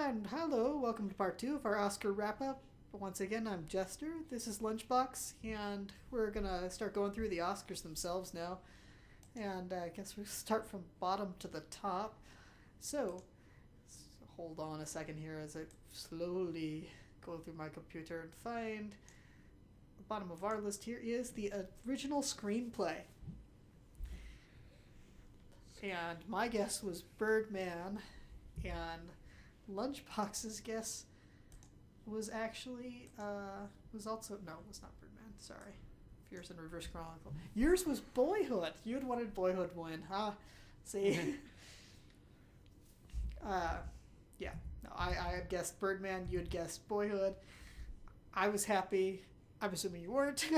And hello, welcome to part 2 of our Oscar wrap-up. Once again, I'm Jester, this is Lunchbox, and we're gonna start going through the Oscars themselves now. And I guess we'll start from bottom to the top. So, hold on a second here as I slowly go through my computer and find the bottom of our list here is the original screenplay. And my guess was Birdman, and Lunchbox's guess was actually, was also, no, it was not Birdman, sorry. Yours in reverse chronicle. Yours was Boyhood. You had wanted Boyhood win, huh? See? Yeah. No, I had guessed Birdman, you had guessed Boyhood. I was happy. I'm assuming you weren't.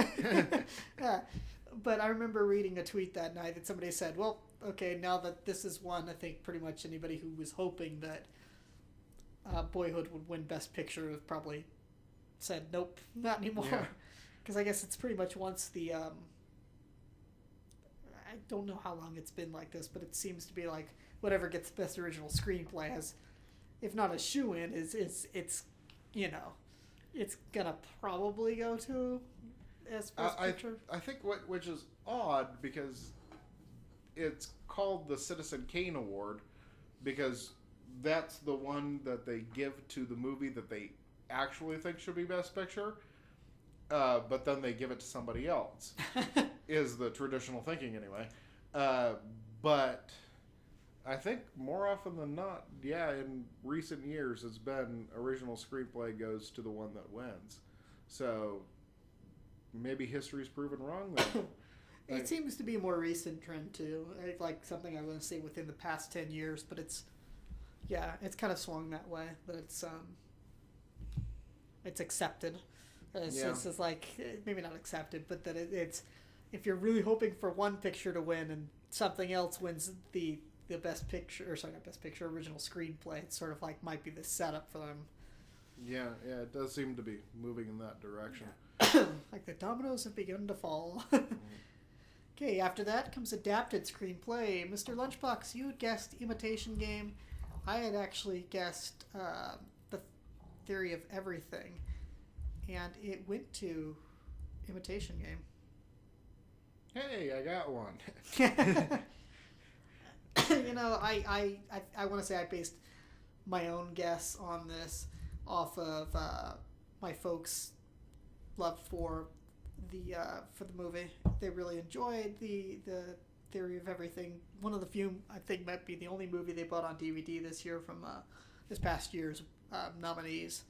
But I remember reading a tweet that night that somebody said, well, okay, now that this is one, I think pretty much anybody who was hoping that Boyhood would win Best Picture probably said, nope, not anymore. Because I guess it's pretty much once the, I don't know how long it's been like this, but it seems to be like whatever gets Best Original Screenplay has, if not a shoo-in, it's, you know, it's gonna probably go to as Best Picture. I think which is odd because it's called the Citizen Kane Award because that's the one that they give to the movie that they actually think should be Best Picture. But then they give it to somebody else, is the traditional thinking anyway. But I think more often than not, in recent years, it's been original screenplay goes to the one that wins. So maybe history's proven wrong then. It seems to be a more recent trend too. Like something I'm going to say within the past 10 years, but it's kind of swung that way. But it's accepted. It's like, maybe not accepted, but that it's, if you're really hoping for one picture to win and something else wins the Best Picture, or sorry, not Best Picture, Original Screenplay, it's sort of like might be the setup for them. Yeah, it does seem to be moving in that direction. Yeah. Like the dominoes have begun to fall. Okay, after that comes Adapted Screenplay. Mr. Lunchbox, you had guessed Imitation Game. I had actually guessed The Theory of Everything. And it went to Imitation Game. Hey, I got one. You know, I want to say I based my own guess on this off of my folks' love for the movie. They really enjoyed the Theory of Everything. One of the few, I think, might be the only movie they bought on DVD this year from this past year's nominees.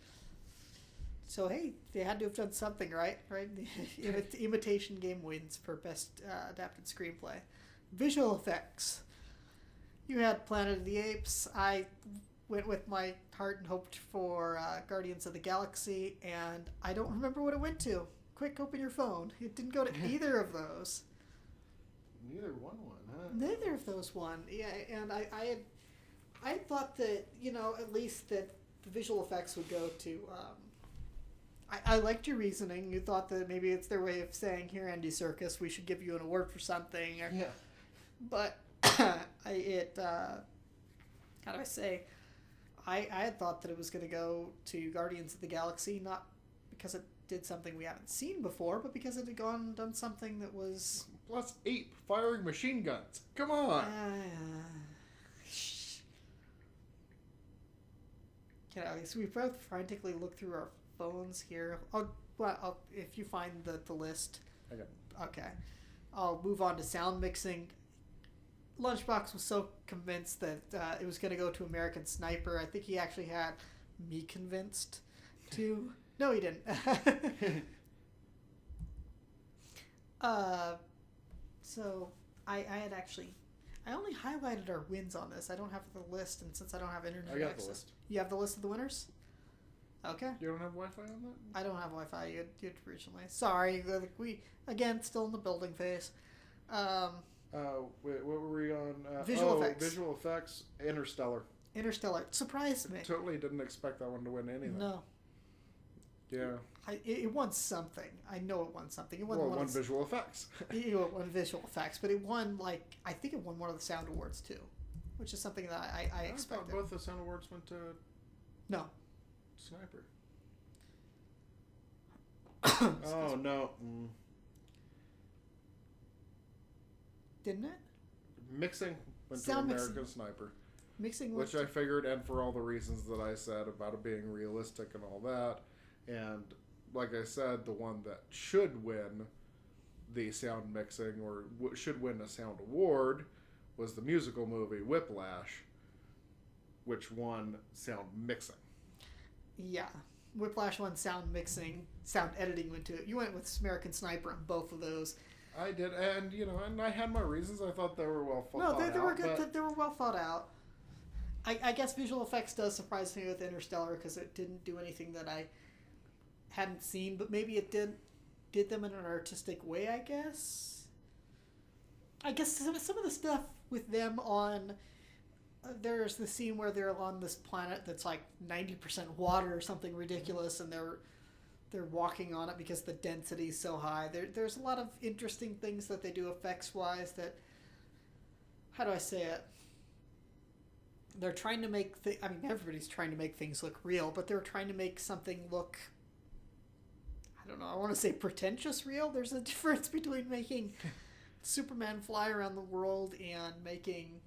So, hey, they had to have done something right? The Imitation Game wins for Best Adapted Screenplay. Visual effects. You had Planet of the Apes. I went with my heart and hoped for Guardians of the Galaxy, and I don't remember what it went to. Quick, open your phone. It didn't go to either of those. Neither one won, huh? Neither of those won. Yeah, and I had thought that, you know, at least that the visual effects would go to... I liked your reasoning. You thought that maybe it's their way of saying, here, Andy Serkis, we should give you an award for something. Or, yeah. But how do I say? I had thought that it was going to go to Guardians of the Galaxy, not because it did something we haven't seen before, but because it had done something that was... Plus 8 firing machine guns. Come on. So we both frantically look through our phones here. If you find the list. Okay. I'll move on to sound mixing. Lunchbox was so convinced that it was going to go to American Sniper. I think he actually had me convinced to. No, he didn't. So I had actually. I only highlighted our wins on this. I don't have the list, and since I don't have internet access. I got the list. You have the list of the winners? Okay. You don't have Wi-Fi on that? I don't have Wi-Fi. You had originally. Sorry. We, again, still in the building phase. Wait, what were we on? Visual effects. Visual effects. Interstellar. Interstellar. Surprised me. Totally didn't expect that one to win anything. No. Yeah. It won something. I know it won something. It won visual effects. It won visual effects, but it won, I think it won one of the sound awards too, which is something that I expected. I thought both the sound awards went to No. Sniper. Oh, no. Didn't it? Mixing went Sound to mixing. American Sniper. Mixing Which with I figured, and for all the reasons that I said about it being realistic and all that, and like I said, the one that should win the sound mixing or should win a sound award was the musical movie Whiplash, which won sound mixing. Yeah. Whiplash won sound mixing, sound editing went to it. You went with American Sniper on both of those. I did, and and I had my reasons. I thought they were well thought out. No, they were good. But They were well thought out. I guess visual effects does surprise me with Interstellar because it didn't do anything that I hadn't seen, but maybe it did them in an artistic way, I guess. I guess some of the stuff with them on... there's the scene where they're on this planet that's like 90% water or something ridiculous, and they're walking on it because the density is so high. There's a lot of interesting things that they do effects-wise that... how do I say it? They're trying to make... I mean, everybody's trying to make things look real, but they're trying to make something look... I don't know, I want to say pretentious real. There's a difference between making Superman fly around the world and making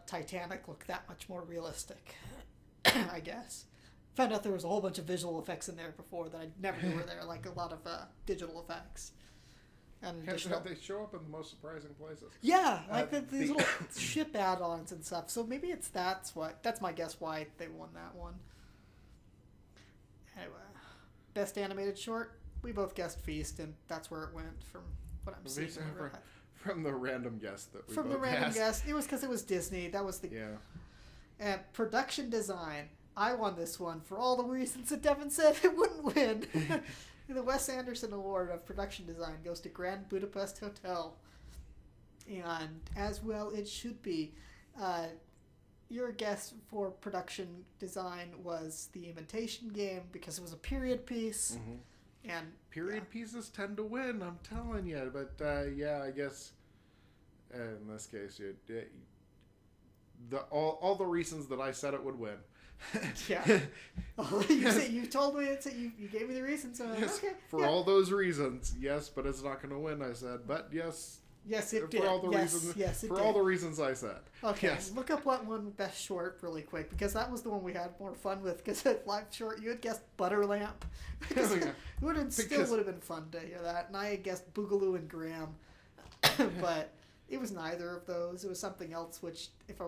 Titanic look that much more realistic, I guess. Found out there was a whole bunch of visual effects in there before that I never knew were there, like a lot of digital effects. And additional... they show up in the most surprising places. Yeah, like these little ship add-ons and stuff. So maybe that's my guess why they won that one. Anyway, best animated short, we both guessed Feast, and that's where it went from what I'm seeing. From the random guess that we from both the random asked. guess, it was because it was Disney. That was the And production design. I won this one for all the reasons that Devin said it wouldn't win. The Wes Anderson Award of Production Design goes to Grand Budapest Hotel. And as well it should be. Your guess for production design was The Imitation Game because it was a period piece. Mm-hmm. And period pieces tend to win, I'm telling you. But I guess in this case, all the reasons that I said it would win. Yeah. You told me you gave me the reasons. So yes, okay. For all those reasons, yes, but it's not going to win. I said, but yes. Yes, it did. For all the reasons. Yes, it for did. all the reasons I said. Okay, yes. Look up what won Best Short really quick because that was the one we had more fun with. Because at Live Short, you had guessed Butter Lamp. Oh, yeah. Still would have been fun to hear that, and I had guessed Boogaloo and Graham, but it was neither of those. It was something else. Which, if I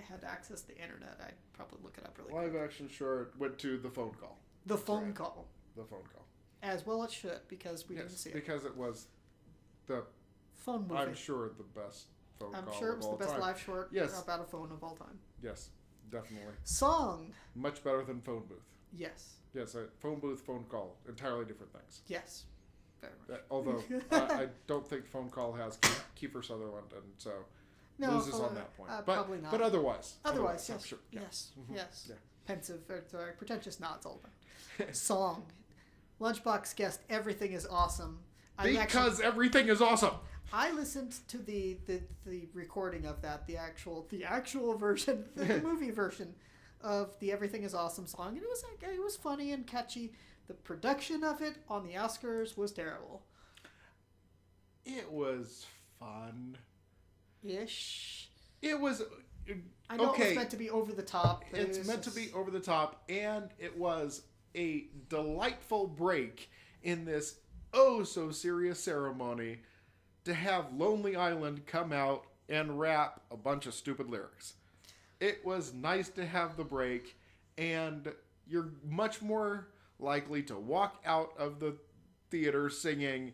had access to the internet, I'd probably look it up really quick. Live action short went to The Phone Call. The Phone Call. The Phone Call. As well it should, because we didn't see it. Because it was the phone movie. I'm sure the best phone call. I'm sure it was the best time. live short about a phone of all time. Yes, definitely. Song. Much better than Phone Booth. Yes. Yes, phone booth, phone call, entirely different things. Yes. Very much. Although I don't think Phone Call has Kiefer Sutherland, and so loses on that point. But, probably not. But otherwise, yes. sure. Yes. Mm-hmm. Yes. Yeah. Pensive, sorry, pretentious nods all about. Song. Lunchbox guessed Everything is Awesome. Because everything is awesome. I listened to the recording of that, the actual version, the movie version of the Everything is Awesome song, and it was funny and catchy. The production of it on the Oscars was terrible. It was fun. Ish. It was. I know it was meant to be over the top. It's meant to be over the top, and it was a delightful break in this so serious ceremony to have Lonely Island come out and rap a bunch of stupid lyrics. It was nice to have the break, and you're much more likely to walk out of the theater singing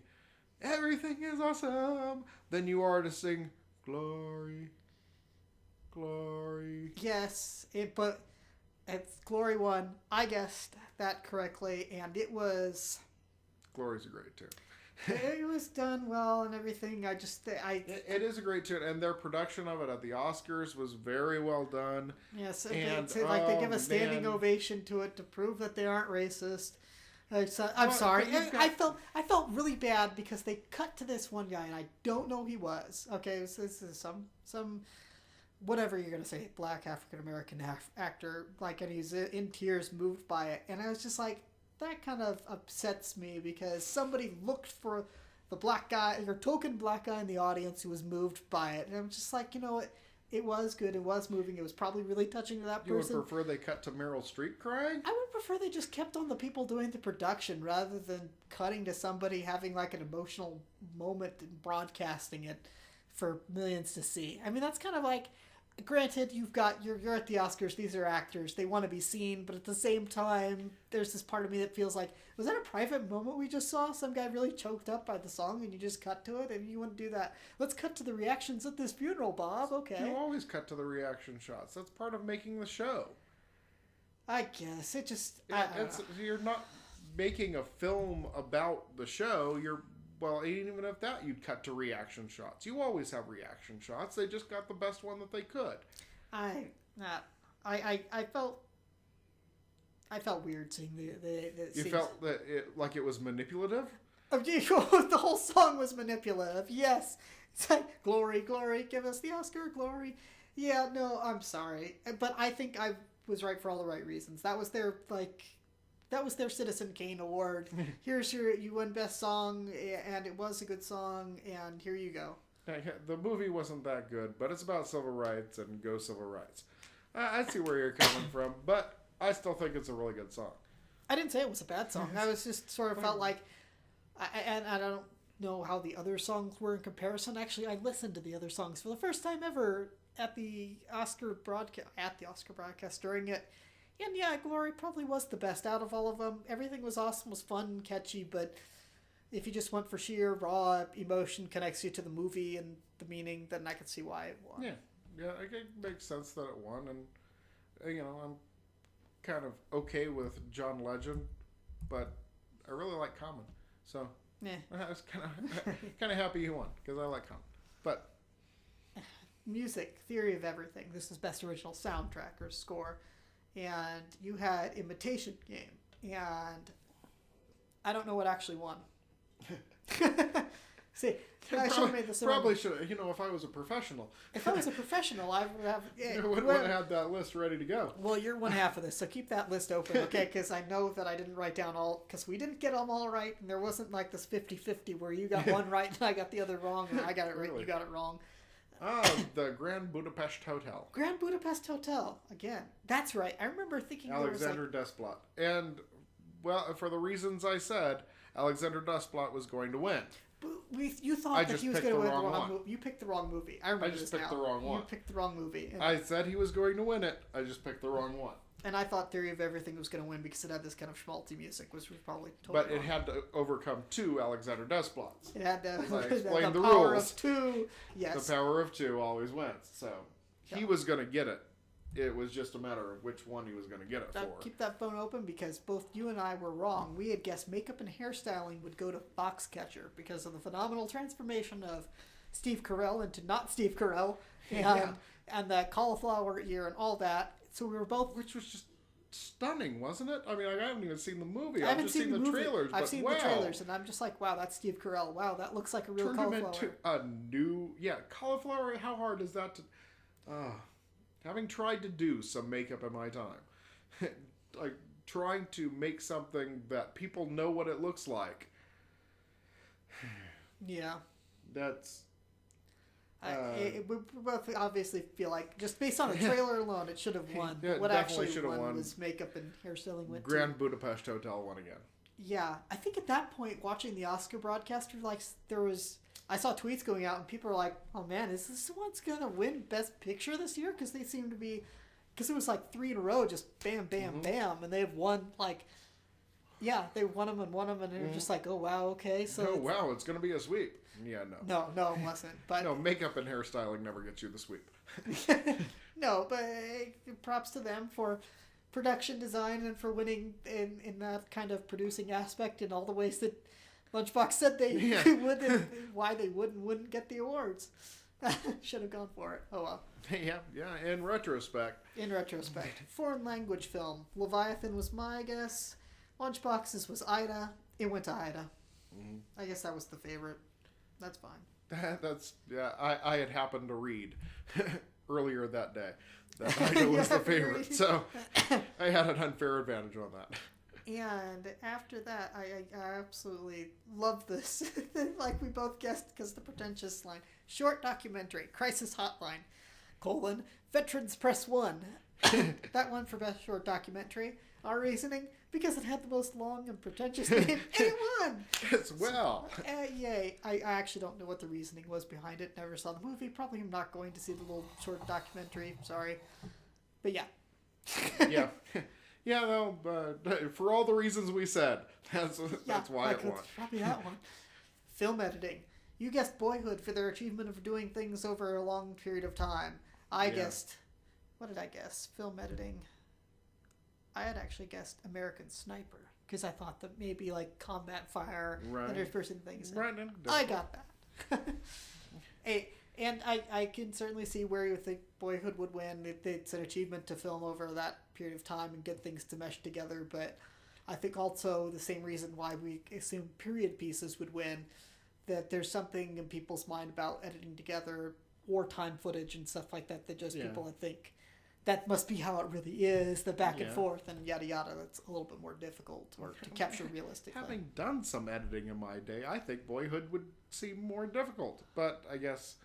"Everything is Awesome" than you are to sing "Glory, Glory." Yes, but it's Glory won. I guessed that correctly, and it was... Glory's a great tune. It was done well and everything. It is a great tune, and their production of it at the Oscars was very well done. Yes, and they give a standing ovation to it to prove that they aren't racist. I'm sorry. I felt really bad because they cut to this one guy, and I don't know who he was. Okay, this is some whatever you're gonna say, black African American actor, like, and he's in tears, moved by it, and I was just like, that kind of upsets me because somebody looked for the black guy, or token black guy in the audience who was moved by it, and I'm just like, you know what? It was good. It was moving. It was probably really touching to that person. You would prefer they cut to Meryl Streep crying? I would prefer they just kept on the people doing the production rather than cutting to somebody having like an emotional moment and broadcasting it for millions to see. I mean, that's kind of like, granted, you're at the Oscars. These are actors. They want to be seen, but at the same time, there's this part of me that feels like, was that a private moment we just saw? Some guy really choked up by the song, and you just cut to it, and you wouldn't do that. Let's cut to the reactions at this funeral, Bob. Okay. You always cut to the reaction shots. That's part of making the show. I guess it just. You're not making a film about the show. Well, even if that, you'd cut to reaction shots. You always have reaction shots. They just got the best one that they could. I felt weird seeing the You scenes. felt that it was manipulative? The whole song was manipulative. Yes. It's like, glory, glory, give us the Oscar, glory. Yeah, no, I'm sorry. But I think I was right for all the right reasons. That was their Citizen Kane award. Here's you won best song, and it was a good song, and here you go. The movie wasn't that good, but it's about civil rights, and go civil rights. I see where you're coming from, but I still think it's a really good song. I didn't say it was a bad song. I was just sort of felt like, and I don't know how the other songs were in comparison. Actually, I listened to the other songs for the first time ever at the Oscar broadcast during it. And yeah, Glory probably was the best out of all of them. Everything was awesome, was fun and catchy, but if you just went for sheer raw emotion connects you to the movie and the meaning, then I could see why it won. Yeah, it makes sense that it won, and I'm kind of okay with John Legend, but I really like Common, so I was kind of happy he won because I like Common. But music, Theory of Everything. This is best original soundtrack or score. And you had Imitation Game, and I don't know what actually won. See, I should have made this. Probably should. If I was a professional. If I was a professional, I would have. You would have had that list ready to go. Well, you're one half of this, so keep that list open, okay? Because I know that I didn't write down all, because we didn't get them all right, and there wasn't like this 50-50 where you got one right and I got the other wrong, and I got it right and you got it wrong. The Grand Budapest Hotel. Grand Budapest Hotel. Again. That's right. I remember thinking Alexander Desplat. And, well, for the reasons I said, Alexander Desplat was going to win. But you thought that he was going to win the wrong movie. You picked the wrong movie. I remember just picked the wrong one. You picked the wrong movie. I said he was going to win it. I just picked the wrong one. And I thought Theory of Everything was going to win because it had this kind of schmaltzy music, which was probably totally But it had to overcome two Alexander Desplats. It had to explain the power rules. Of two. Yes. The power of two always wins. So he was going to get it. It was just a matter of which one he was going to get it for. Keep that phone open because both you and I were wrong. We had guessed makeup and hairstyling would go to Foxcatcher because of the phenomenal transformation of Steve Carell into not Steve Carell and that cauliflower ear and all that. So we were both... Which was just stunning, wasn't it? I mean, I haven't even seen the movie. I've just seen the trailers. I've seen the trailers, and I'm just like, wow, that's Steve Carell. Wow, that looks like a real cauliflower. Turned him into a new... Yeah, cauliflower, how hard is that to... having tried to do some makeup in my time, like trying to make something that people know what it looks like. Yeah. That's... we both obviously feel like, just based on the trailer alone, it should have won. Yeah, what actually won was makeup and hairstyling went Grand Budapest Hotel won again. Yeah. I think at that point, watching the Oscar broadcast, I saw tweets going out and people were like, oh man, is this the one's going to win Best Picture this year? Because they seem to be, because it was like 3 in a row, just bam, bam, bam. And they've won they won them, and they're just like, oh wow, okay. So wow, it's going to be a sweep. Yeah, no. No, it wasn't. But no, makeup and hairstyling never gets you the sweep. No, but props to them for production design and for winning in that kind of producing aspect in all the ways that Lunchbox said they would, and why they wouldn't get the awards. Should have gone for it. Oh well. Yeah. In retrospect. Foreign language film. Leviathan was my guess. Lunchbox's was Ida. It went to Ida. Mm-hmm. I guess that was the favorite. That's fine. I had happened to read earlier that day that Ida was the favorite. Agreed. So I had an unfair advantage on that. And after that, I absolutely love this. Like we both guessed, because the pretentious line. Short documentary, crisis hotline, veterans press 1. That one for best short documentary. Our reasoning, because it had the most long and pretentious name anyone. As well. Yay. I actually don't know what the reasoning was behind it. Never saw the movie. Probably am not going to see the little short documentary. Sorry. But yeah. Yeah. Yeah, no, but for all the reasons we said, that's why it won. Probably that one. Film editing. You guessed Boyhood for their achievement of doing things over a long period of time. I guessed... What did I guess? Film editing. I had actually guessed American Sniper, because I thought that maybe like combat fire, first-person things. Right. I got that. Hey, and I can certainly see where you think Boyhood would win. It's an achievement to film over that period of time and get things to mesh together, but I think also the same reason why we assume period pieces would win, that there's something in people's mind about editing together wartime footage and stuff like that just people would think that must be how it really is, the back and forth and yada yada. That's a little bit more difficult to capture realistically. Having done some editing in my day, I think Boyhood would seem more difficult. But I guess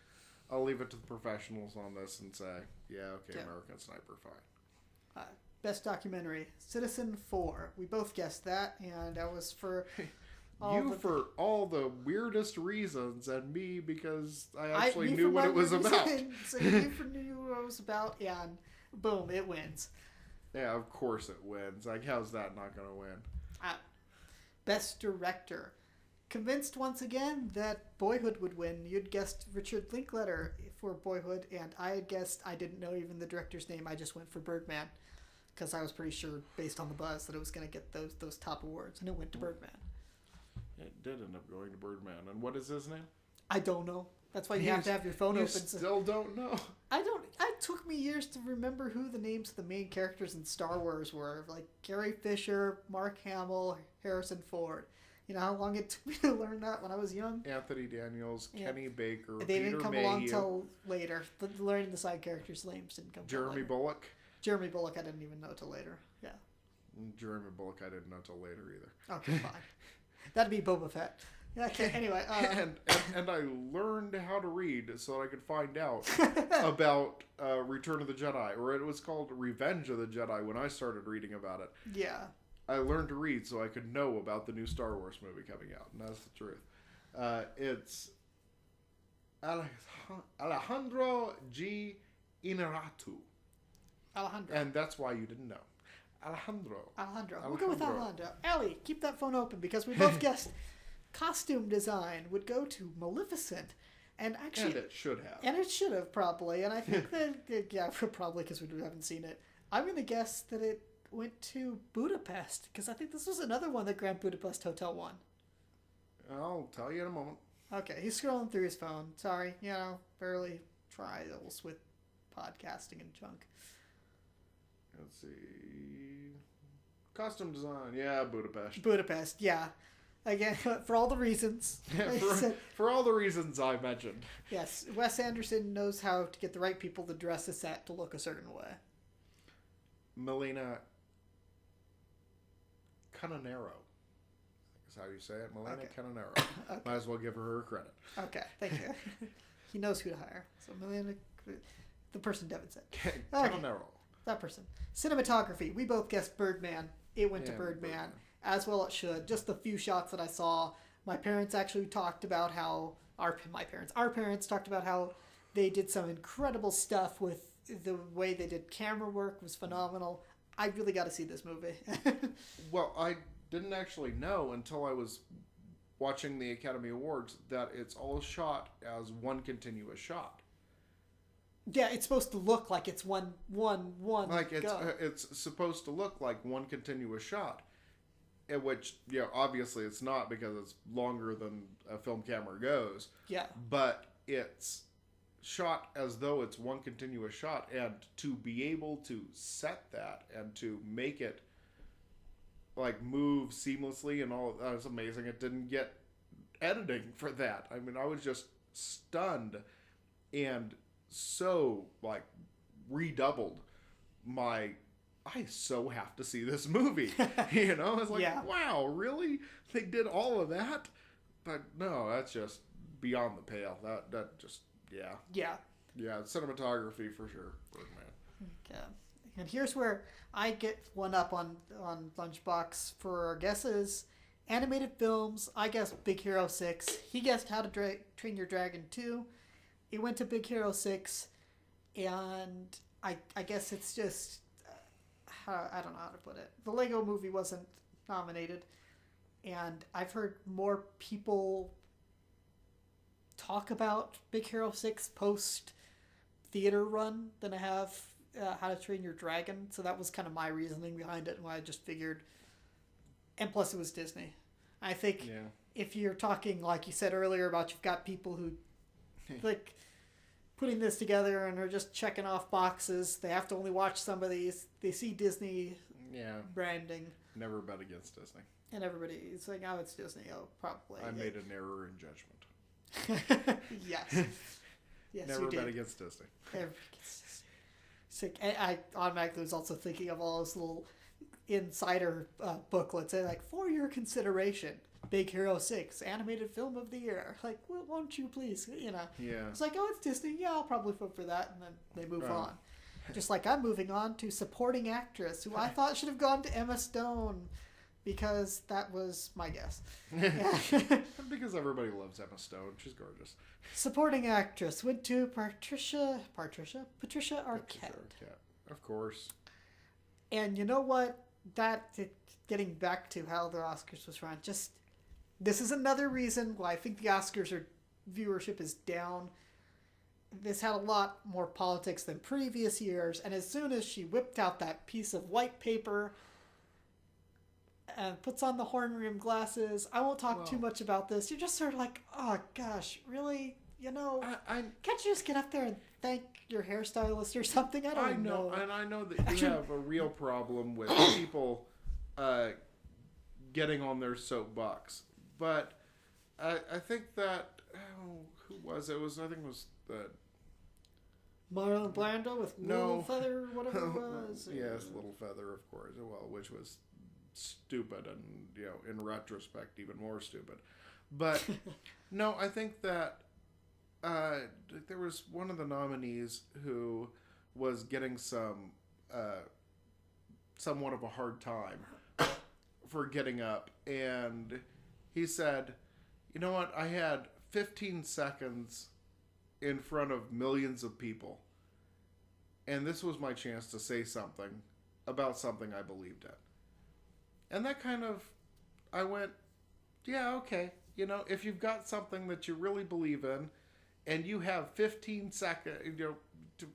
I'll leave it to the professionals on this and say, American Sniper, fine. Best documentary, Citizen 4. We both guessed that, and that was for... for all the weirdest reasons, and me because I actually knew what it was about. So you knew what it was about, and boom, it wins. Yeah, of course it wins. Like, how's that not going to win? Best director. Convinced once again that Boyhood would win. You'd guessed Richard Linklater for Boyhood, and I had guessed, I didn't know even the director's name, I just went for Birdman, because I was pretty sure, based on the buzz, that it was going to get those top awards, and it went to Birdman. It did end up going to Birdman. And what is his name? I don't know. That's why you have to have your phone open. Still don't know. It took me years to remember who the names of the main characters in Star Wars were. Like Carrie Fisher, Mark Hamill, Harrison Ford. You know how long it took me to learn that when I was young? Anthony Daniels, Kenny Baker, They Peter didn't come Mayhew. along till later. Learning the side characters' names didn't come till later. Bullock. Jeremy Bullock I didn't even know till later. Yeah. Jeremy Bullock I didn't know till later either. Okay, fine. That'd be Boba Fett. Okay, anyway. And I learned how to read so that I could find out about Return of the Jedi, or it was called Revenge of the Jedi when I started reading about it. Yeah. I learned to read so I could know about the new Star Wars movie coming out, and that's the truth. It's Alejandro G. Inarritu. Alejandro. And that's why you didn't know. Alejandro. We'll go with Alejandro. Allie, keep that phone open, because we both guessed costume design would go to Maleficent. And actually... And it should have. And it should have, probably. And I think that... probably, because we haven't seen it. I'm going to guess that it went to Budapest, because I think this was another one that Grand Budapest Hotel won. I'll tell you in a moment. Okay, he's scrolling through his phone. Sorry, barely try those with podcasting and junk. Let's see. Costume design. Yeah, Budapest. Budapest, yeah. Again, for all the reasons. For all the reasons I mentioned. Yes, Wes Anderson knows how to get the right people to dress a set to look a certain way. Melina Canonero. That's how you say it. Melina Canonero. Okay. Might as well give her credit. Okay, thank you. He knows who to hire. So Melina, the person Devin said. Canonero. That person. Cinematography. We both guessed Birdman. It went to Birdman. As well it should. Just the few shots that I saw. My parents actually talked about how... Our parents talked about how they did some incredible stuff with the way they did camera work was phenomenal. I really got to see this movie. Well, I didn't actually know until I was watching the Academy Awards that it's all shot as one continuous shot. Yeah, it's supposed to look like it's one. Like it's supposed to look like one continuous shot, in which obviously it's not because it's longer than a film camera goes. Yeah. But it's shot as though it's one continuous shot, and to be able to set that and to make it like move seamlessly and all that was amazing. It didn't get editing for that. I mean, I was just stunned, and so like redoubled my I so have to see this movie. It's like, Yeah. wow, really? They did all of that? But no, that's just beyond the pale. That just yeah. Yeah. Yeah, cinematography for sure. Birdman. Okay. And here's where I get one up on Lunchbox for our guesses. Animated films, I guess Big Hero 6. He guessed How to Train Your Dragon 2. It went to Big Hero 6. And I guess it's just... I don't know how to put it. The Lego movie wasn't nominated. And I've heard more people talk about Big Hero 6 post theater run than I have How to Train Your Dragon. So that was kind of my reasoning behind it, and why I just figured. And plus, it was Disney. I think if you're talking, like you said earlier, about you've got people who like putting this together and are just checking off boxes. They have to only watch some of these. They see Disney branding. Never bet against Disney. And everybody's like, oh, it's Disney. Oh, probably. I made an error in judgment. Yes. Yes, Never you did. bet against Disney. Sick. I automatically was also thinking of all those little insider booklets. They're like, for your consideration, Big Hero 6, animated film of the year. Like, well, won't you please? Yeah. It's like, oh, it's Disney. Yeah, I'll probably vote for that. And then they move on. Just like I'm moving on to supporting actress, who I thought should have gone to Emma Stone, because that was my guess. Yeah. Because everybody loves Emma Stone. She's gorgeous. Supporting actress went to Patricia Arquette. Of course. And you know what? Getting back to how the Oscars was run, just this is another reason why I think the Oscars viewership is down. This had a lot more politics than previous years, and as soon as she whipped out that piece of white paper and puts on the horn-rimmed glasses, I won't talk too much about this. You're just sort of like, oh gosh, really? Can't you just get up there and thank your hairstylist or something? I know. And I know that you have a real problem with people getting on their soapbox. But I think that, who was it? I think it was the... Marlon Brando with Little Feather, whatever it was. Yes, Little Feather, of course. Well, which was stupid and, in retrospect, even more stupid. But, no, I think that there was one of the nominees who was getting somewhat of a hard time for getting up, and he said, you know what, I had 15 seconds in front of millions of people, and this was my chance to say something about something I believed in. And that kind of, I went, yeah, okay, if you've got something that you really believe in, and you have 15 seconds,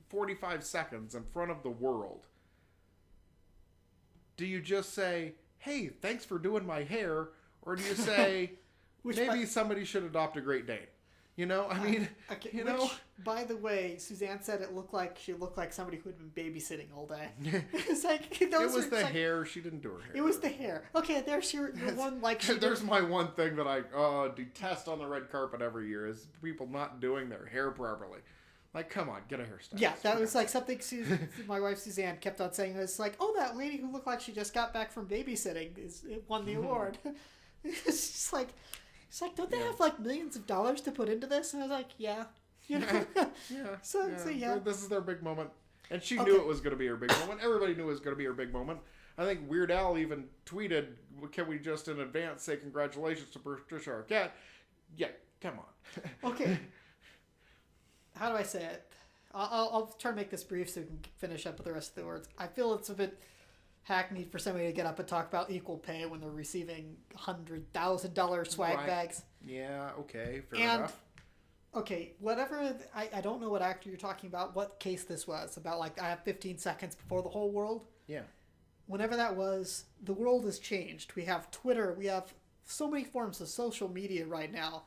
45 seconds in front of the world, do you just say, hey, thanks for doing my hair? Or do you say, maybe somebody should adopt a Great Dane? By the way, Suzanne said she looked like somebody who had been babysitting all day. It's like, it was the hair. She didn't do her hair. It was the hair. Okay, there's your one, like... There's my one thing that I detest on the red carpet every year is people not doing their hair properly. Like, come on, get a hairstyle. Yeah, that was like something my wife Suzanne kept on saying. It's like, oh, that lady who looked like she just got back from babysitting won the award. It's just like... It's like, don't they have like millions of dollars to put into this? And I was like, yeah. So this is their big moment. And she knew it was going to be her big moment. Everybody knew it was going to be her big moment. I think Weird Al even tweeted, can we just in advance say congratulations to Patricia Arquette? Yeah, come on. Okay. How do I say it? I'll try to make this brief so we can finish up with the rest of the words. I feel it's a bit hackneyed for somebody to get up and talk about equal pay when they're receiving $100,000 swag bags. Yeah, okay, fair enough. Okay, whatever, I don't know what actor you're talking about, what case this was, about like I have 15 seconds before the whole world. Yeah. Whenever that was, the world has changed. We have Twitter, we have so many forms of social media right now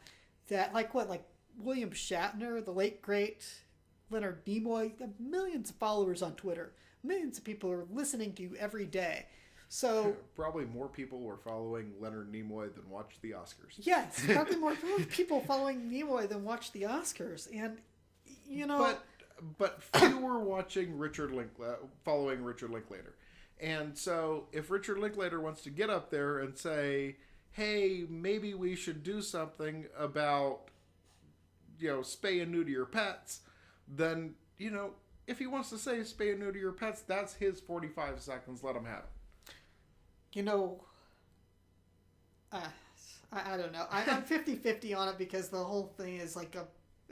that, like William Shatner, the late great Leonard Nimoy, millions of followers on Twitter. Millions of people are listening to you every day. So probably more people were following Leonard Nimoy than watched the Oscars. Yes, probably more people following Nimoy than watched the Oscars. And, But but few were watching following Richard Linklater. And so if Richard Linklater wants to get up there and say, hey, maybe we should do something about, spay and neuter your pets, then, if he wants to say spay and neuter your pets, that's his 45 seconds. Let him have it. I don't know. I'm 50-50 on it because the whole thing is like a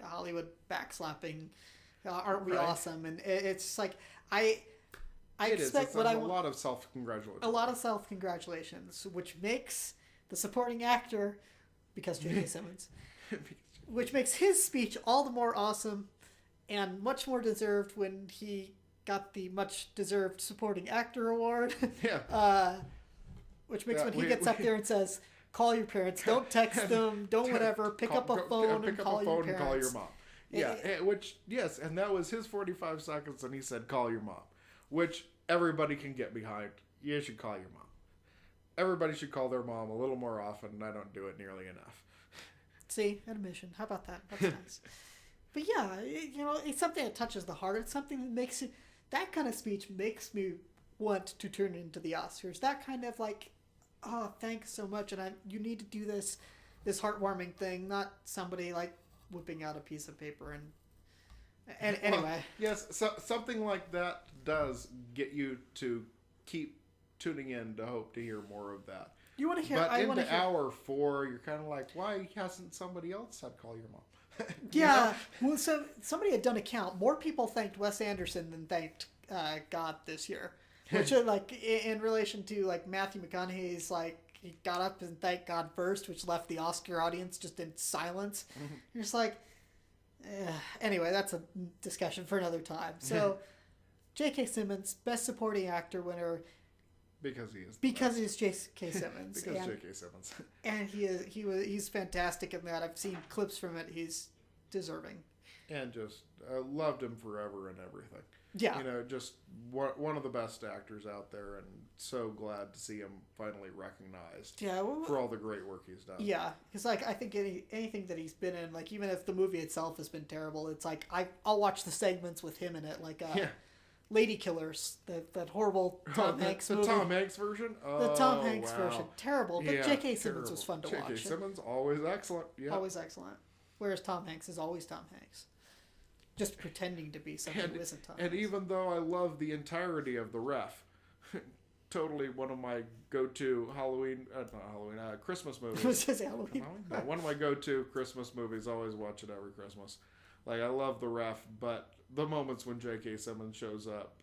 Hollywood backslapping. Aren't we awesome? And it's like I expect what I want. A lot of self-congratulations. A lot of self-congratulations, which makes the supporting actor, because J.K. Simmons, which makes his speech all the more awesome and much more deserved when he got the much-deserved supporting actor award. Yeah. Which makes when he gets up there and says, call your parents, don't text them, don't whatever, pick up a phone and call your parents. Call your mom. Yeah, yes, and that was his 45 seconds, and he said, call your mom, which everybody can get behind. You should call your mom. Everybody should call their mom a little more often, and I don't do it nearly enough. See, admission. How about that? That's nice. But yeah, it's something that touches the heart. It's something that makes it, that kind of speech makes me want to turn into the Oscars. That kind of like, oh, thanks so much, and you need to do this heartwarming thing, not somebody like whipping out a piece of paper and anyway. Well, yes, so, something like that does get you to keep tuning in to hope to hear more of that. You want to hear? But into hour 4, you're kind of like, why hasn't somebody else said call your mom? Yeah, well, so somebody had done a count. More people thanked Wes Anderson than thanked God this year. Which, like, in relation to, like, Matthew McConaughey's, like, he got up and thanked God first, which left the Oscar audience just in silence. Mm-hmm. You're just like, anyway, that's a discussion for another time. So, J.K. Simmons, Best Supporting Actor winner. Because he is. Because he's J.K. Simmons. Because J.K. Simmons. And he's fantastic in that. I've seen clips from it. He's deserving. And just loved him forever and everything. Yeah. Just one of the best actors out there, and so glad to see him finally recognized for all the great work he's done. Yeah, because like I think anything that he's been in, like even if the movie itself has been terrible, it's like I'll watch the segments with him in it, like Lady Killers, that horrible Tom Hanks movie. The Tom Hanks version? The Tom Hanks version. Terrible, but J.K. Simmons was fun to watch. J.K. Simmons, always excellent. Yeah. Always excellent. Whereas Tom Hanks is always Tom Hanks. Just pretending to be something who isn't Tom Hanks. And even though I love the entirety of The Ref, totally one of my go-to Christmas movies. I was going to say Halloween. No, one of my go-to Christmas movies. Always watch it every Christmas. Like, I love The Ref, but the moments when J.K. Simmons shows up,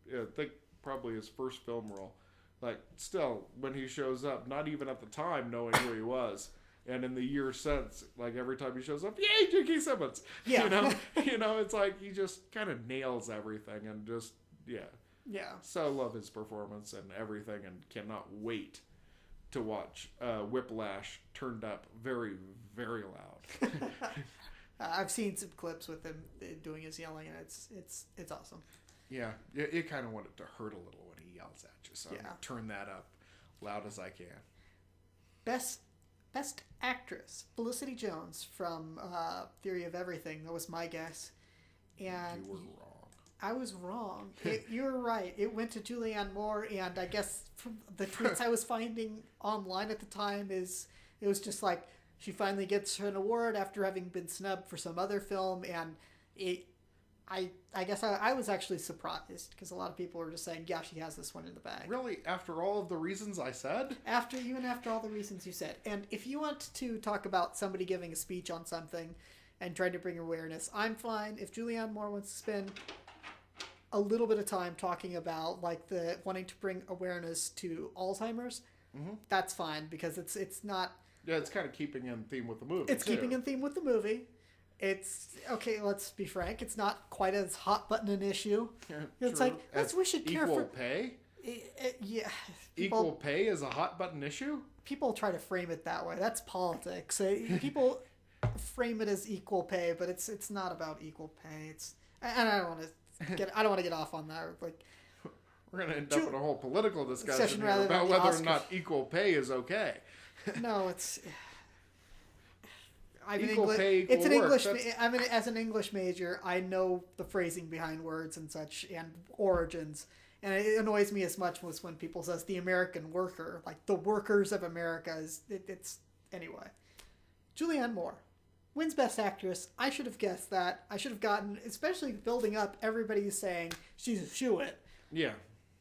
I think probably his first film role, like, still, when he shows up, not even at the time knowing who he was, and in the years since, like, every time he shows up, yay, J.K. Simmons! Yeah. It's like he just kind of nails everything, and just, yeah. Yeah. So love his performance and everything, and cannot wait to watch Whiplash turned up very, very loud. I've seen some clips with him doing his yelling, and it's awesome. Yeah, you kind of want it to hurt a little when he yells at you, so I'm gonna turn that up loud as I can. Best Actress, Felicity Jones from Theory of Everything. That was my guess. And you were wrong. I was wrong. You were right. It went to Julianne Moore, and I guess from the tweets I was finding online at the time it was just like she finally gets an award after having been snubbed for some other film, and I guess I was actually surprised because a lot of people were just saying, yeah, she has this one in the bag. Really? After all of the reasons I said? After all the reasons you said. And if you want to talk about somebody giving a speech on something and trying to bring awareness, I'm fine. If Julianne Moore wants to spend a little bit of time talking about like the wanting to bring awareness to Alzheimer's, that's fine because it's not... Yeah, it's kind of keeping in theme with the movie. It's keeping in theme with the movie. It's okay. Let's be frank. It's not quite as hot button an issue. Yeah, it's true. like we should care equal for pay. Yeah, Equal pay is a hot button issue. People try to frame it that way. That's politics. People frame it as equal pay, but it's not about equal pay. And I don't want to get off on that. Like we're gonna end up in a whole political discussion here rather about than whether Oscars. or not equal pay is okay. No, it's. I'm an Equal English. pay, equal It's an work. English. That's- As an English major, I know the phrasing behind words and such and origins, and it annoys me as much as when people says the American worker, like the workers of America. It's anyway. Julianne Moore wins Best Actress. I should have guessed that. I should have gotten, especially building up. Everybody's saying she's a shoo-it. Yeah.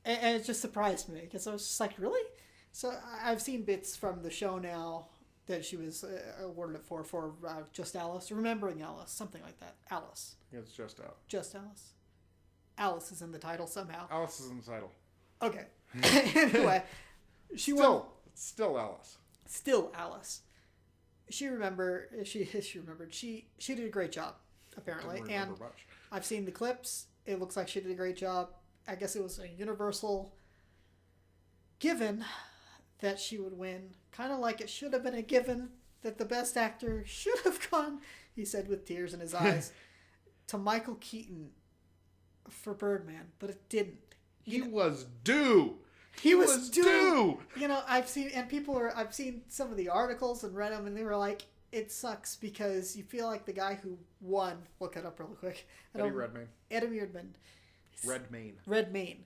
And it just surprised me because I was just like, really? So I've seen bits from the show now that she was awarded it for Just Alice, Remembering Alice, something like that. Alice. It's just out. Just Alice. Alice is in the title somehow. Alice is in the title. Okay. Anyway, she won. Still Alice. Still Alice. She remembered. She did a great job, apparently. Didn't And remember much. I've seen the clips. It looks like she did a great job. I guess it was a universal given that she would win. Kind of like it should have been a given that the best actor should have gone, he said with tears in his eyes, to Michael Keaton for Birdman, but it didn't. He was due. He was due. You know, I've seen some of the articles and read them, and they were like, it sucks because you feel like the guy who won, look it up really quick. Eddie Redmayne. Eddie Redmayne. Redmayne.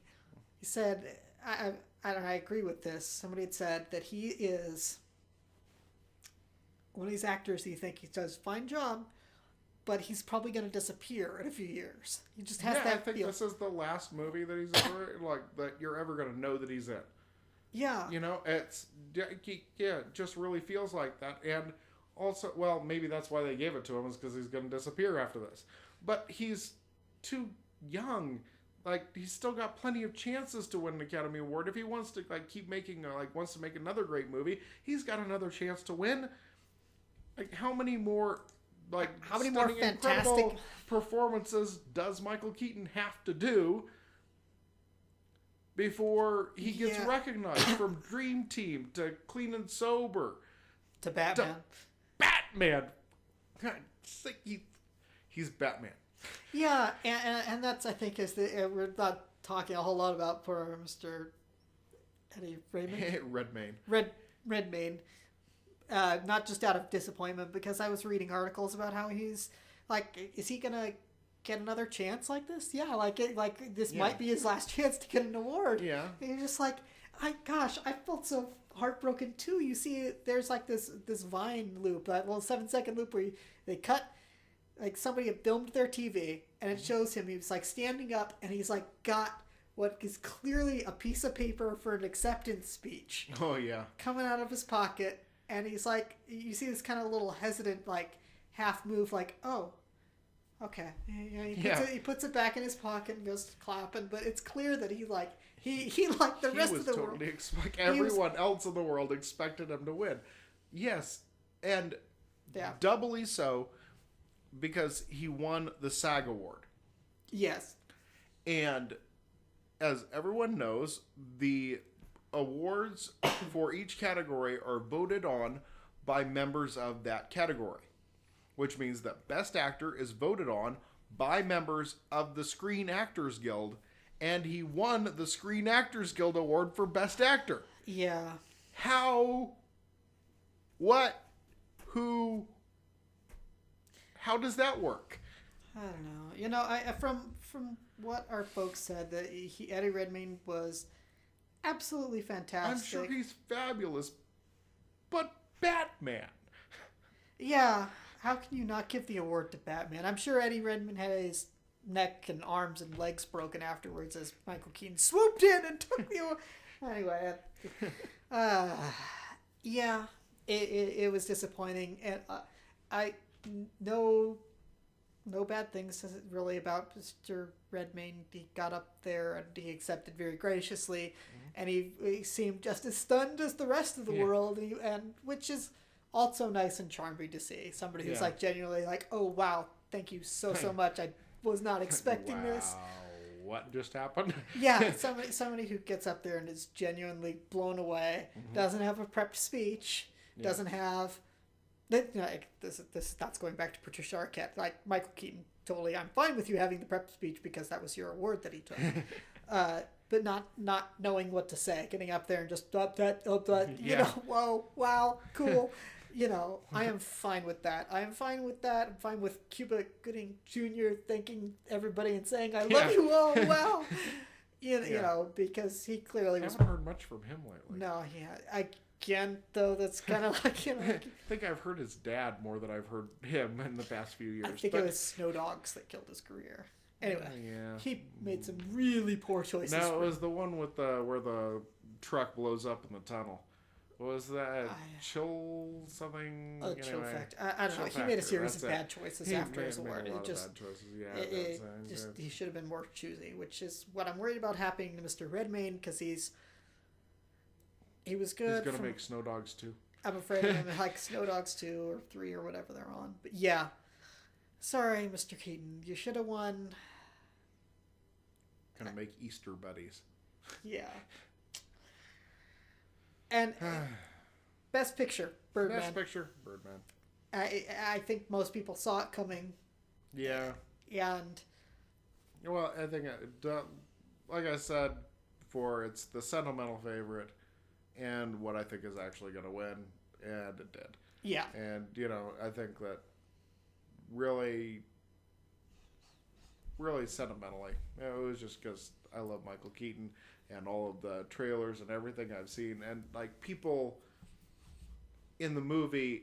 He said, I agree with this. Somebody had said that he is one of these actors that you think he does a fine job, but he's probably going to disappear in a few years. He just has that I think feel. this is the last movie that he's ever that you're ever going to know that he's in. Yeah. You know, it just really feels like that. And also, well, maybe that's why they gave it to him, is because he's going to disappear after this. But he's too young. Like, he's still got plenty of chances to win an Academy Award. If he wants to keep making wants to make another great movie, he's got another chance to win. Like, how many more fantastic incredible performances does Michael Keaton have to do before he gets recognized? From Dream Team to Clean and Sober to Batman. Batman. He's Batman. Yeah, and that's, I think, is we're not talking a whole lot about poor Mr. Eddie Redmayne. Redmayne. Not just out of disappointment, because I was reading articles about how he's like, is he gonna get another chance like this? Yeah, this might be his last chance to get an award. Yeah. And you're just like, I felt so heartbroken too. You see, there's like this Vine loop, 7-second loop where they cut. Like, somebody had filmed their TV, and it shows him. He was, standing up, and he's, got what is clearly a piece of paper for an acceptance speech. Oh, yeah. Coming out of his pocket, and he's, you see this kind of little hesitant, half move, oh, okay. He puts it back in his pocket and goes clapping, but it's clear that he the rest of the world. Everyone else in the world expected him to win. Yes, and doubly so, because he won the SAG Award. Yes. And as everyone knows, the awards for each category are voted on by members of that category, which means that Best Actor is voted on by members of the Screen Actors Guild, and he won the Screen Actors Guild Award for Best Actor. Yeah. How? What? Who? How does that work? I don't know. You know, from what our folks said, that Eddie Redmayne was absolutely fantastic. I'm sure he's fabulous, but Batman. Yeah, how can you not give the award to Batman? I'm sure Eddie Redmayne had his neck and arms and legs broken afterwards as Michael Keaton swooped in and took the award. Anyway, yeah, it was disappointing, and no bad things really about Mr. Redmayne. He got up there and he accepted very graciously, and he seemed just as stunned as the rest of the world, and which is also nice and charming to see. Somebody who's genuinely oh wow, thank you so much. I was not expecting this. What just happened? Yeah, somebody who gets up there and is genuinely blown away, doesn't have a prepped speech, doesn't have. That's going back to Patricia Arquette. Michael Keaton, totally, I'm fine with you having the prep speech because that was your award that he took. But not knowing what to say, getting up there and just whoa, wow, cool. I am fine with that. I am fine with that. I'm fine with Cuba Gooding Jr. thanking everybody and saying, I love you all. Well, because he clearly I was. haven't heard much from him lately. No, yeah. Again, though, that's kind of like, I think I've heard his dad more than I've heard him in the past few years. I think it was Snow Dogs that killed his career. Anyway, yeah. he made some really poor choices. No, it was the one with where the truck blows up in the tunnel. What was that? Chill something? Chill Factor. I don't know. He made a series of bad choices after his award. Bad choices. Yeah, he should have been more choosy, which is what I'm worried about happening to Mr. Redmayne, because he was good. He's gonna make Snow Dogs 2. I'm afraid of him like Snow Dogs 2 or 3 or whatever they're on. But yeah, sorry, Mr. Keaton, you should have won. Gonna make Easter buddies. Yeah. And Best Picture, Birdman. Best Picture, Birdman. I think most people saw it coming. Yeah. And well, I think, like I said before, it's the sentimental favorite, and what I think is actually going to win, and it did. Yeah. And I think that really, really sentimentally, it was just because I love Michael Keaton. And all of the trailers and everything I've seen, and like people in the movie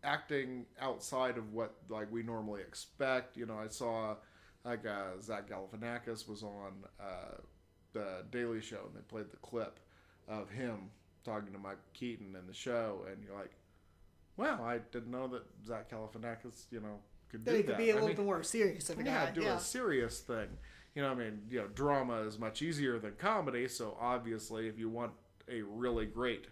acting outside of what like we normally expect. I saw like Zach Galifianakis was on the Daily Show, and they played the clip of him talking to Michael Keaton in the show, and you're like, "Wow, I didn't know that Zach Galifianakis, could do that." He could be a little bit more serious of a guy. Do a serious thing. Drama is much easier than comedy, so obviously if you want a really great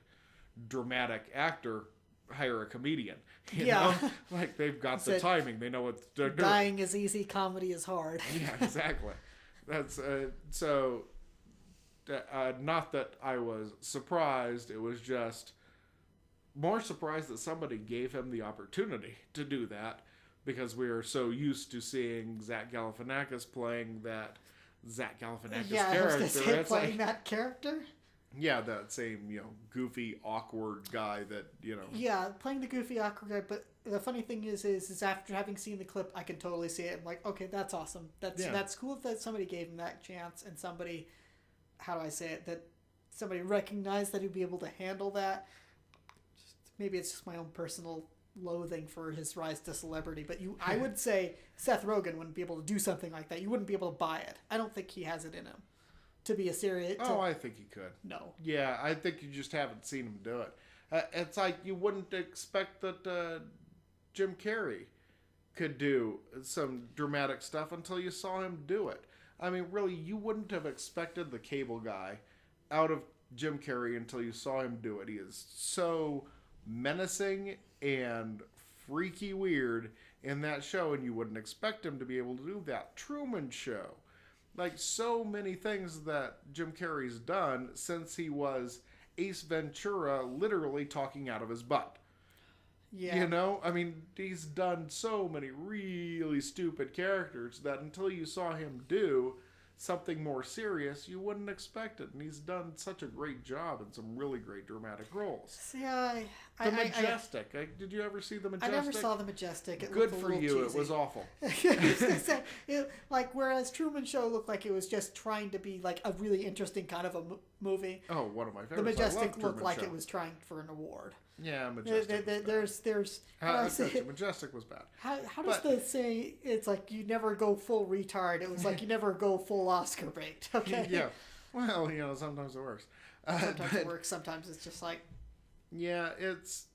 dramatic actor, hire a comedian. You know? Like, they've got the timing. They know what they're doing. Dying is easy, comedy is hard. Yeah, exactly. That's so not that I was surprised, it was just more surprised that somebody gave him the opportunity to do that. Because we are so used to seeing Zach Galifianakis playing that Zach Galifianakis character. I was going to say, playing that character? Yeah, that same, goofy, awkward guy that, Yeah, playing the goofy, awkward guy, but the funny thing is after having seen the clip, I can totally see it. I'm like, okay, that's awesome. That's cool that somebody gave him that chance, and somebody, how do I say it, that somebody recognized that he'd be able to handle that. Maybe it's just my own personal loathing for his rise to celebrity, but I would say Seth Rogen wouldn't be able to do something like that. You wouldn't be able to buy it. I don't think he has it in him to be a serious. I think he could. No. Yeah, I think you just haven't seen him do it. It's like you wouldn't expect that Jim Carrey could do some dramatic stuff until you saw him do it. I mean, really, you wouldn't have expected the cable guy out of Jim Carrey until you saw him do it. He is so menacing and freaky weird in that show, and you wouldn't expect him to be able to do that. Truman Show. Like, so many things that Jim Carrey's done since he was Ace Ventura, literally talking out of his butt. Yeah. I mean, he's done so many really stupid characters that until you saw him do something more serious, you wouldn't expect it. And he's done such a great job in some really great dramatic roles. See, The Majestic. Did you ever see The Majestic? I never saw The Majestic. It Good for you. Cheesy. It was awful. Whereas Truman Show looked like it was just trying to be like a really interesting kind of a movie. Oh, one of my favorites. The Majestic looked like it was trying for an award. Yeah, Majestic. There's. Majestic was bad. How does the say? It's like you never go full retard. It was like you never go full Oscar bait. Okay. Yeah. Well, sometimes it works. Sometimes it works. Sometimes it's just like. Yeah, it's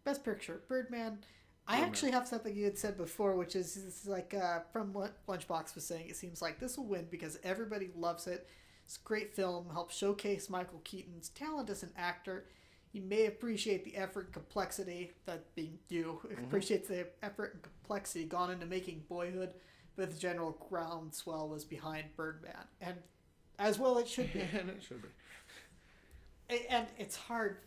Best Picture, Birdman. I actually have something you had said before, which is like from what Lunchbox was saying. It seems like this will win because everybody loves it. It's a great film, helps showcase Michael Keaton's talent as an actor. You may appreciate the effort and complexity, that being you, appreciates the effort and complexity gone into making Boyhood, but the general groundswell was behind Birdman. And as well it should be. And it should be. And it's hard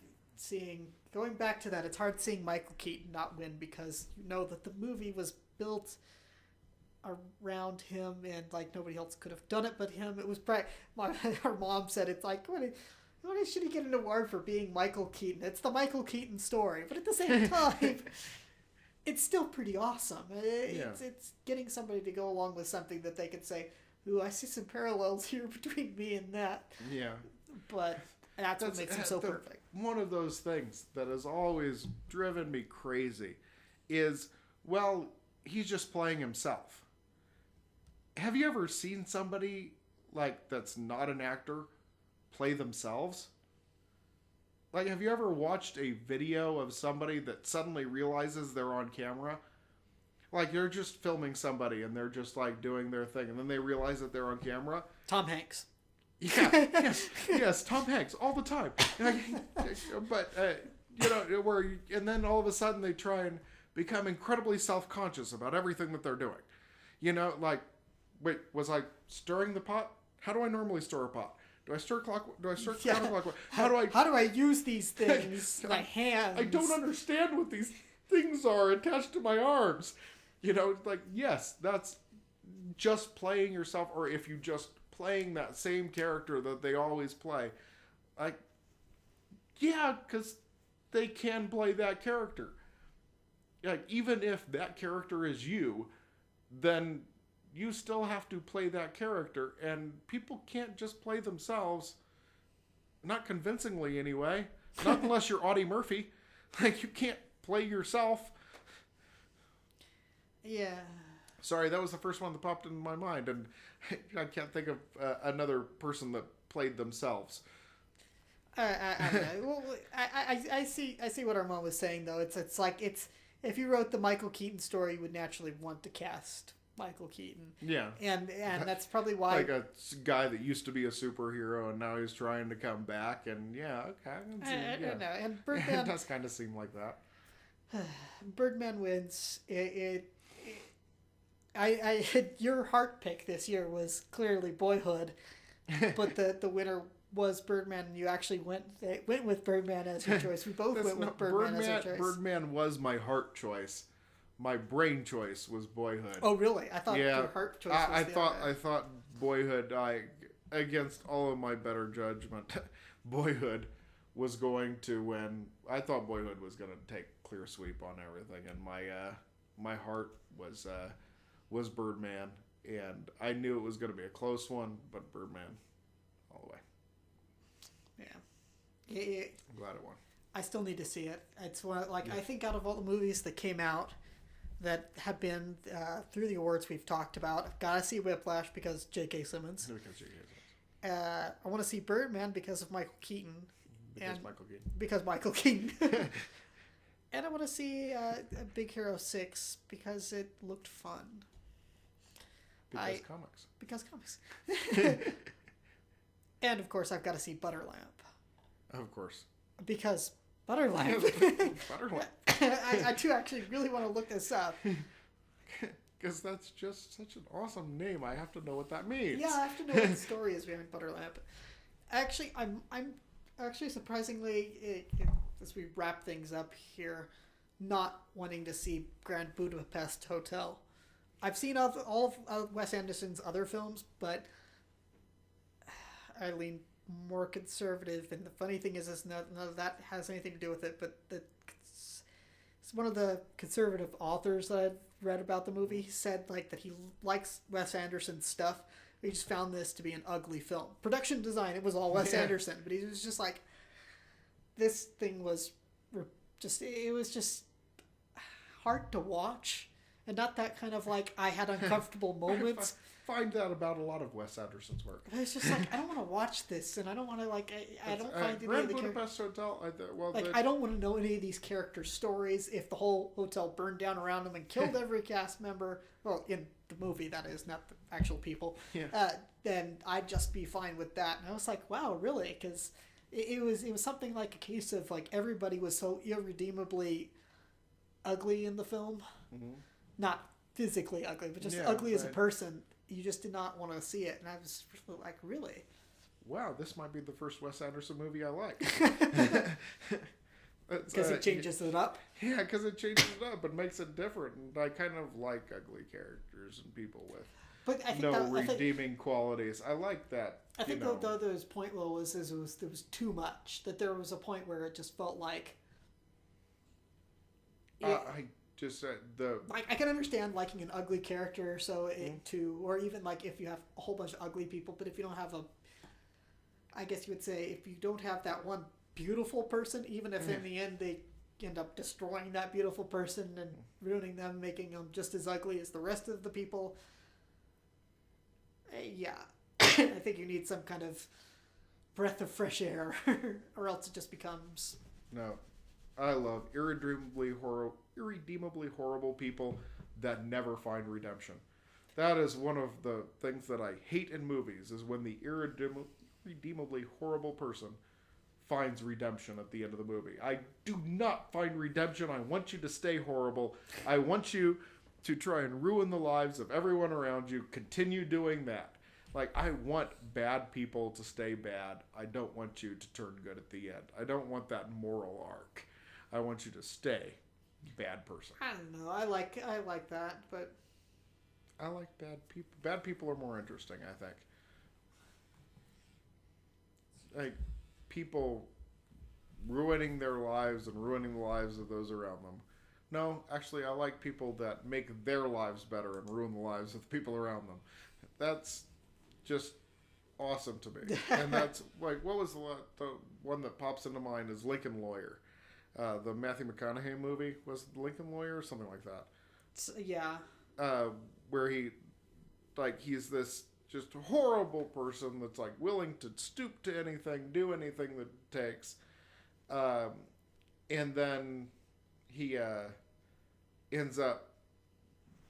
going back to that, it's hard seeing Michael Keaton not win because you know that the movie was built around him and like nobody else could have done it but him. It was our mom said it's like Why should he get an award for being Michael Keaton? It's the Michael Keaton story, but at the same time, it's still pretty awesome. It's getting somebody to go along with something that they can say, "Ooh, I see some parallels here between me and that." Yeah. But that's what makes him so perfect. One of those things that has always driven me crazy is, well, he's just playing himself. Have you ever seen somebody like that's not an actor play themselves? Like, have you ever watched a video of somebody that suddenly realizes they're on camera? Like, they're just filming somebody and they're just like doing their thing, and then they realize that they're on camera. Tom Hanks. Yeah, yes, Tom Hanks all the time. But and then all of a sudden they try and become incredibly self-conscious about everything that they're doing. Like, wait, was I stirring the pot? How do I normally stir a pot? Do I stir counterclockwise? How do I use these things? My hands. I don't understand what these things are attached to my arms. Like, yes, that's just playing yourself, or if you just playing that same character that they always play. Like, yeah, because they can play that character. Like, even if that character is you, then you still have to play that character, and people can't just play themselves. Not convincingly, anyway. Not unless you're Audie Murphy. Like, you can't play yourself. Yeah. Sorry, that was the first one that popped into my mind, and I can't think of another person that played themselves. I don't know. Well, I see what Armand was saying, though. It's like if you wrote the Michael Keaton story, you would naturally want to cast Michael Keaton. Yeah. And that's probably why... Like a guy that used to be a superhero and now he's trying to come back, and okay. I don't know. And Birdman... It does kind of seem like that. Birdman wins. Your heart pick this year was clearly Boyhood, but the winner was Birdman, and you actually went with Birdman as your choice. We both went with Birdman as our choice. Birdman was my heart choice. My brain choice was Boyhood. Oh, really? I thought your heart choice was I thought Boyhood, against all of my better judgment, Boyhood was going to win. I thought Boyhood was going to take clear sweep on everything, and my heart was Birdman, and I knew it was going to be a close one, but Birdman all the way. Yeah. I'm glad it won. I still need to see it. It's one I think out of all the movies that came out that have been through the awards we've talked about, I've got to see Whiplash because J.K. Simmons. I want to see Birdman because of Michael Keaton. Because Michael Keaton. And I want to see Big Hero 6 because it looked fun. Because comics. And, of course, I've got to see Butterlamp. Of course. Because Butterlamp. Butterlamp. I too actually really want to look this up. Because that's just such an awesome name. I have to know what that means. Yeah, I have to know what the story is behind Butterlamp. Actually, I'm actually surprisingly, as we wrap things up here, not wanting to see Grand Budapest Hotel. I've seen all of Wes Anderson's other films, but I lean more conservative. And the funny thing is none of that has anything to do with it. But it's one of the conservative authors that I've read about the movie. He said that he likes Wes Anderson's stuff. He just found this to be an ugly film. Production design, it was all Wes Anderson, but he was just like, this thing was just hard to watch. And not that kind of I had uncomfortable moments. I find that about a lot of Wes Anderson's work. It's just I don't want to watch this, and I don't want to I don't find any Grand of the Budapest Hotel. I don't want to know any of these characters' stories. If the whole hotel burned down around them and killed every cast member, well, in the movie that is, not the actual people, then I'd just be fine with that. And I was like, wow, really? Because it was something like a case of everybody was so irredeemably ugly in the film. Mm-hmm. Not physically ugly, but just ugly as a person. You just did not want to see it. And I was like, really? Wow, this might be the first Wes Anderson movie I like. Because it changes it up? Yeah, because it changes it up and makes it different. And I kind of like ugly characters and people with But I think no that, redeeming qualities. I like that. I think the other point, Will, was there was too much. That there was a point where it just felt like. I just said like I can understand liking an ugly character, so or even like if you have a whole bunch of ugly people, but if you don't have I guess you would say if you don't have that one beautiful person, even if in the end they end up destroying that beautiful person and ruining them, making them just as ugly as the rest of the people. Yeah, I think you need some kind of breath of fresh air, or else it just becomes. No, I love irredeemably horrible people that never find redemption. That is one of the things that I hate in movies, is when the irredeemably horrible person finds redemption at the end of the movie. I do not find redemption. I want you to stay horrible. I want you to try and ruin the lives of everyone around you. Continue doing that. Like, I want bad people to stay bad. I don't want you to turn good at the end. I don't want that moral arc. I want you to stay bad person. I don't know. I like that, but I like bad people. Bad people are more interesting, I think. Like, people ruining their lives and ruining the lives of those around them. No, actually, I like people that make their lives better and ruin the lives of the people around them. That's just awesome to me. And that's like, what was the one that pops into mind is Lincoln Lawyer. The Matthew McConaughey movie was Lincoln Lawyer or something like that. Yeah. Where he's this just horrible person that's like willing to stoop to anything, do anything that it takes. And then he ends up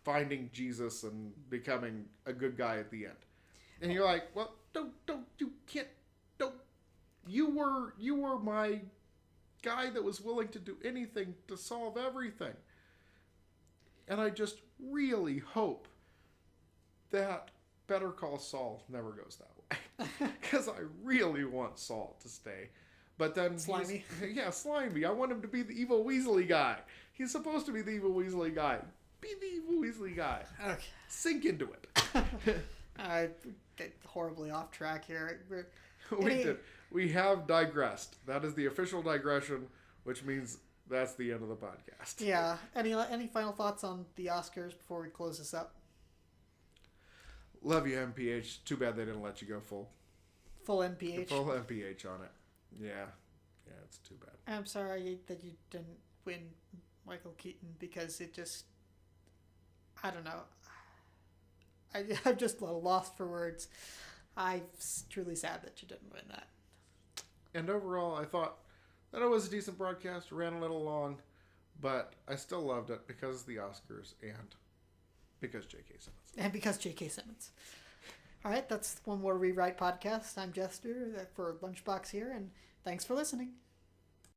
finding Jesus and becoming a good guy at the end. And you're like, well, you were my guy that was willing to do anything to solve everything. And I just really hope that Better Call Saul never goes that way. Because I really want Saul to stay. But then Slimy. Slimy. I want him to be the evil Weasley guy. He's supposed to be the evil Weasley guy. Be the evil Weasley guy. Okay. Sink into it. I get horribly off track here. We have digressed. That is the official digression, which means that's the end of the podcast. Yeah. Any final thoughts on the Oscars before we close this up? Love you, MPH. Too bad they didn't let you go full MPH. Full MPH on it. Yeah, it's too bad. I'm sorry that you didn't win Michael Keaton because it just, I don't know. I'm just lost for words. I'm truly sad that you didn't win that. And overall, I thought that it was a decent broadcast. Ran a little long, but I still loved it because of the Oscars and because J.K. Simmons. And because J.K. Simmons. All right, that's One More Rewrite podcast. I'm Jester for Lunchbox here, and thanks for listening.